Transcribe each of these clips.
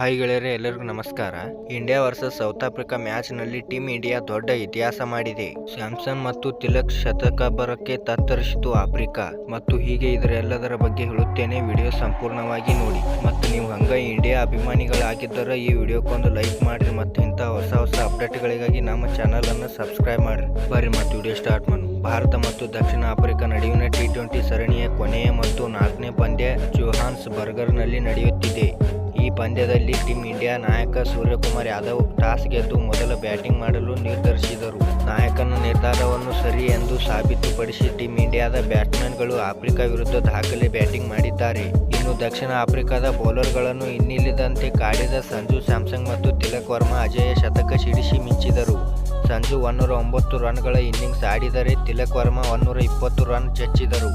Hi ಗೆಳೆಯರೆ, ಎಲ್ಲರಿಗೂ ನಮಸ್ಕಾರ. ಇಂಡಿಯಾ ವರ್ಸಸ್ ಸೌತ್ ಆಫ್ರಿಕಾ ಮ್ಯಾಚ್ನಲ್ಲಿ ಟೀಮ್ ಇಂಡಿಯಾ ದೊಡ್ಡ ಇತಿಹಾಸ ಮಾಡಿದೆ. ಸ್ಯಾಮ್ಸನ್ ಮತ್ತು ತಿಲಕ್ ಶತಕ ಬರಕ್ಕೆ ತತ್ತರಿಸಿತು ಆಫ್ರಿಕಾ. ಮತ್ತು ಹೀಗೆ ಇದರೆಲ್ಲದರ ಬಗ್ಗೆ ಹೇಳುತ್ತೇನೆ, ವಿಡಿಯೋ ಸಂಪೂರ್ಣವಾಗಿ ನೋಡಿ. ಮತ್ತು ನೀವು ಹಂಗ ಇಂಡಿಯಾ ಅಭಿಮಾನಿಗಳಾಗಿದ್ದರೆ ಈ ವಿಡಿಯೋಕ್ಕೊಂದು ಲೈಕ್ ಮಾಡ್ರಿ ಮತ್ತು ಇಂಥ ಹೊಸ ಅಪ್ಡೇಟ್ಗಳಿಗಾಗಿ ನಮ್ಮ ಚಾನಲ್ ಅನ್ನು ಸಬ್ಸ್ಕ್ರೈಬ್ ಮಾಡ್ರಿ. ಬರ್ರಿ ಮತ್ತು ವಿಡಿಯೋ ಸ್ಟಾರ್ಟ್ ಮಾಡಿ. ಭಾರತ ಮತ್ತು ದಕ್ಷಿಣ ಆಫ್ರಿಕಾ ನಡುವಿನ ಟಿ20 ಸರಣಿಯ ಕೊನೆಯ ಮತ್ತು 4ನೇ ಪಂದ್ಯ ಜೋಹಾನ್ಸ್ ಬರ್ಗರ್ನಲ್ಲಿ ನಡೆಯುತ್ತಿದೆ. ಈ ಪಂದ್ಯದಲ್ಲಿ ಟೀಮ್ ಇಂಡಿಯಾ ನಾಯಕ ಸೂರ್ಯಕುಮಾರ್ ಯಾದವ್ ಟಾಸ್ ಗೆದ್ದು ಮೊದಲ ಬ್ಯಾಟಿಂಗ್ ಮಾಡಲು ನಿರ್ಧರಿಸಿದರು. ನಾಯಕನ ನಿರ್ಧಾರವನ್ನು ಸರಿ ಎಂದು ಸಾಬೀತುಪಡಿಸಿ ಟೀಮ್ ಇಂಡಿಯಾದ ಬ್ಯಾಟ್ಸ್ಮನ್ಗಳು ಆಫ್ರಿಕಾ ವಿರುದ್ಧ ದಾಖಲೆ ಬ್ಯಾಟಿಂಗ್ ಮಾಡಿದ್ದಾರೆ. ಇನ್ನು ದಕ್ಷಿಣ ಆಫ್ರಿಕಾದ ಬೌಲರ್ಗಳನ್ನು ಇನ್ನಿಲ್ಲದಂತೆ ಕಾಡಿದ ಸಂಜು ಸ್ಯಾಮ್ಸನ್ ಮತ್ತು ತಿಲಕ್ ವರ್ಮಾ ಅಜೇಯ ಶತಕ ಸಿಡಿಸಿ ಮಿಂಚಿದರು. ಸಂಜು 109 ರನ್ಗಳ ಇನ್ನಿಂಗ್ಸ್ ಆಡಿದರೆ ತಿಲಕ್ ವರ್ಮಾ 120 ರನ್ ಚಚ್ಚಿದರು.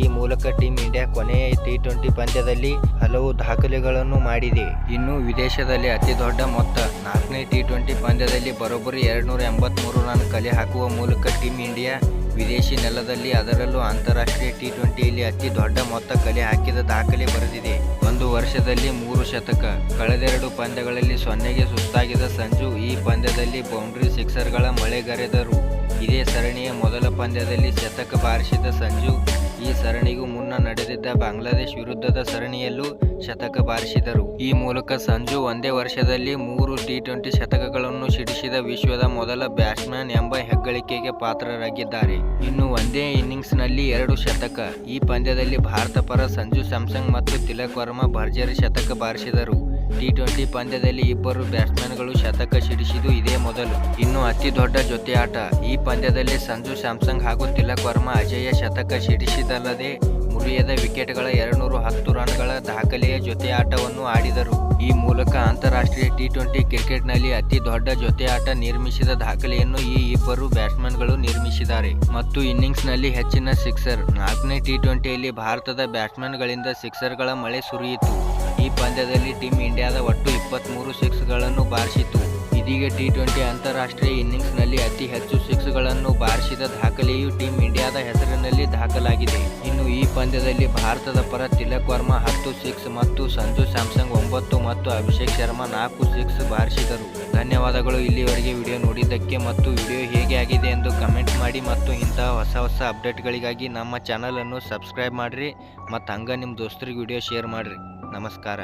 ಈ ಮೂಲಕ ಟೀಮ್ ಇಂಡಿಯಾ ಕೊನೆಯ ಟಿ20 ಪಂದ್ಯದಲ್ಲಿ ಹಲವು ದಾಖಲೆಗಳನ್ನು ಮಾಡಿದೆ. ಇನ್ನು ವಿದೇಶದಲ್ಲಿ ಅತಿ ದೊಡ್ಡ ಮೊತ್ತ 4ನೇ ಟಿ20 ಪಂದ್ಯದಲ್ಲಿ ಬರೋಬ್ಬರಿ 283 ರನ್ ಕಲೆ ಹಾಕುವ ಮೂಲಕ ಟೀಮ್ ಇಂಡಿಯಾ ವಿದೇಶಿ ನೆಲದಲ್ಲಿ, ಅದರಲ್ಲೂ ಅಂತಾರಾಷ್ಟ್ರೀಯ ಟಿ20ಯಲ್ಲಿ ಅತಿ ದೊಡ್ಡ ಮೊತ್ತ ಕಲೆ ಹಾಕಿದ ದಾಖಲೆ ಬರೆದಿದೆ. ಒಂದು ವರ್ಷದಲ್ಲಿ 3 ಶತಕ. ಕಳೆದೆರಡು ಪಂದ್ಯಗಳಲ್ಲಿ 0ಗೆ ಸುಸ್ತಾಗಿದ್ದ ಸಂಜು ಈ ಪಂದ್ಯದಲ್ಲಿ ಬೌಂಡ್ರಿ ಸಿಕ್ಸರ್ಗಳ ಮಳೆಗರೆದರು. ಇದೇ ಸರಣಿಯ ಮೊದಲ ಪಂದ್ಯದಲ್ಲಿ ಶತಕ ಬಾರಿಸಿದ ಸಂಜು ಈ ಸರಣಿಗೂ ಮುನ್ನ ನಡೆದಿದ್ದ ಬಾಂಗ್ಲಾದೇಶ್ ವಿರುದ್ಧದ ಸರಣಿಯಲ್ಲೂ ಶತಕ ಬಾರಿಸಿದರು. ಈ ಮೂಲಕ ಸಂಜು ಒಂದೇ ವರ್ಷದಲ್ಲಿ 3 ಟಿ20 ಶತಕಗಳನ್ನು ಸಿಡಿಸಿದ ವಿಶ್ವದ ಮೊದಲ ಬ್ಯಾಟ್ಸ್ಮನ್ ಎಂಬ ಹೆಗ್ಗಳಿಕೆಗೆ ಪಾತ್ರರಾಗಿದ್ದಾರೆ. ಇನ್ನು ಒಂದೇ ಇನ್ನಿಂಗ್ಸ್ನಲ್ಲಿ 2 ಶತಕ. ಈ ಪಂದ್ಯದಲ್ಲಿ ಭಾರತ ಪರ ಸಂಜು ಸ್ಯಾಮ್ಸನ್ ಮತ್ತು ತಿಲಕ್ ವರ್ಮಾ ಭರ್ಜರಿ ಶತಕ ಬಾರಿಸಿದರು. ಟಿ20 ಪಂದ್ಯದಲ್ಲಿ ಇಬ್ಬರು ಬ್ಯಾಟ್ಸ್ಮನ್ಗಳು ಶತಕ ಸಿಡಿಸಿದ್ದು ಇದೇ ಮೊದಲು. ಇನ್ನು ಅತಿ ದೊಡ್ಡ ಜೊತೆಯಾಟ. ಈ ಪಂದ್ಯದಲ್ಲಿ ಸಂಜು ಸ್ಯಾಮ್ಸನ್ ಹಾಗೂ ತಿಲಕ್ ವರ್ಮಾ ಅಜೇಯ ಶತಕ ಸಿಡಿಸಿದಲ್ಲದೆ ಮುರಿಯದ ವಿಕೆಟ್ಗಳ 210 ರನ್ಗಳ ದಾಖಲೆಯ ಜೊತೆಯಾಟವನ್ನು ಆಡಿದರು. ಈ ಮೂಲಕ ಅಂತಾರಾಷ್ಟ್ರೀಯ ಟಿ20 ಕ್ರಿಕೆಟ್ನಲ್ಲಿ ಅತಿ ದೊಡ್ಡ ಜೊತೆಯಾಟ ನಿರ್ಮಿಸಿದ ದಾಖಲೆಯನ್ನು ಈ ಇಬ್ಬರು ಬ್ಯಾಟ್ಸ್ಮನ್ಗಳು ನಿರ್ಮಿಸಿದ್ದಾರೆ. ಮತ್ತು ಇನ್ನಿಂಗ್ಸ್ನಲ್ಲಿ ಹೆಚ್ಚಿನ ಸಿಕ್ಸರ್. 4ನೇ ಟಿ20ಯಲ್ಲಿ ಭಾರತದ ಬ್ಯಾಟ್ಸ್ಮನ್ಗಳಿಂದ ಸಿಕ್ಸರ್ಗಳ ಮಳೆ ಸುರಿಯಿತು. ಈ ಪಂದ್ಯದಲ್ಲಿ ಟೀಮ್ ಇಂಡಿಯಾದ ಒಟ್ಟು 23 ಸಿಕ್ಸ್ಗಳನ್ನು ಬಾರಿಸಿತು. ಇದೀಗ ಟಿ20 ಅಂತಾರಾಷ್ಟ್ರೀಯ ಇನ್ನಿಂಗ್ಸ್ನಲ್ಲಿ ಅತಿ ಹೆಚ್ಚು ಸಿಕ್ಸ್ಗಳನ್ನು ಬಾರಿಸಿದ ದಾಖಲೆಯು ಟೀಮ್ ಇಂಡಿಯಾದ ಹೆಸರಿನಲ್ಲಿ ದಾಖಲಾಗಿದೆ. ಇನ್ನು ಈ ಪಂದ್ಯದಲ್ಲಿ ಭಾರತದ ಪರ ತಿಲಕ್ ವರ್ಮಾ 10 ಸಿಕ್ಸ್ ಮತ್ತು ಸಂಜು ಸ್ಯಾಮ್ಸನ್ 9 ಮತ್ತು ಅಭಿಷೇಕ್ ಶರ್ಮಾ 4 ಸಿಕ್ಸ್ ಬಾರಿಸಿದರು. ಧನ್ಯವಾದಗಳು ಇಲ್ಲಿವರೆಗೆ ವಿಡಿಯೋ ನೋಡಿದ್ದಕ್ಕೆ. ಮತ್ತು ವಿಡಿಯೋ ಹೇಗೆ ಆಗಿದೆ ಎಂದು ಕಮೆಂಟ್ ಮಾಡಿ ಮತ್ತು ಇಂತಹ ಹೊಸ ಅಪ್ಡೇಟ್ಗಳಿಗಾಗಿ ನಮ್ಮ ಚಾನಲ್ ಅನ್ನು ಸಬ್ಸ್ಕ್ರೈಬ್ ಮಾಡಿರಿ ಮತ್ತು ಹಂಗ ನಿಮ್ಮ ದೋಸ್ತರಿಗೆ ವಿಡಿಯೋ ಶೇರ್ ಮಾಡಿರಿ. ನಮಸ್ಕಾರ.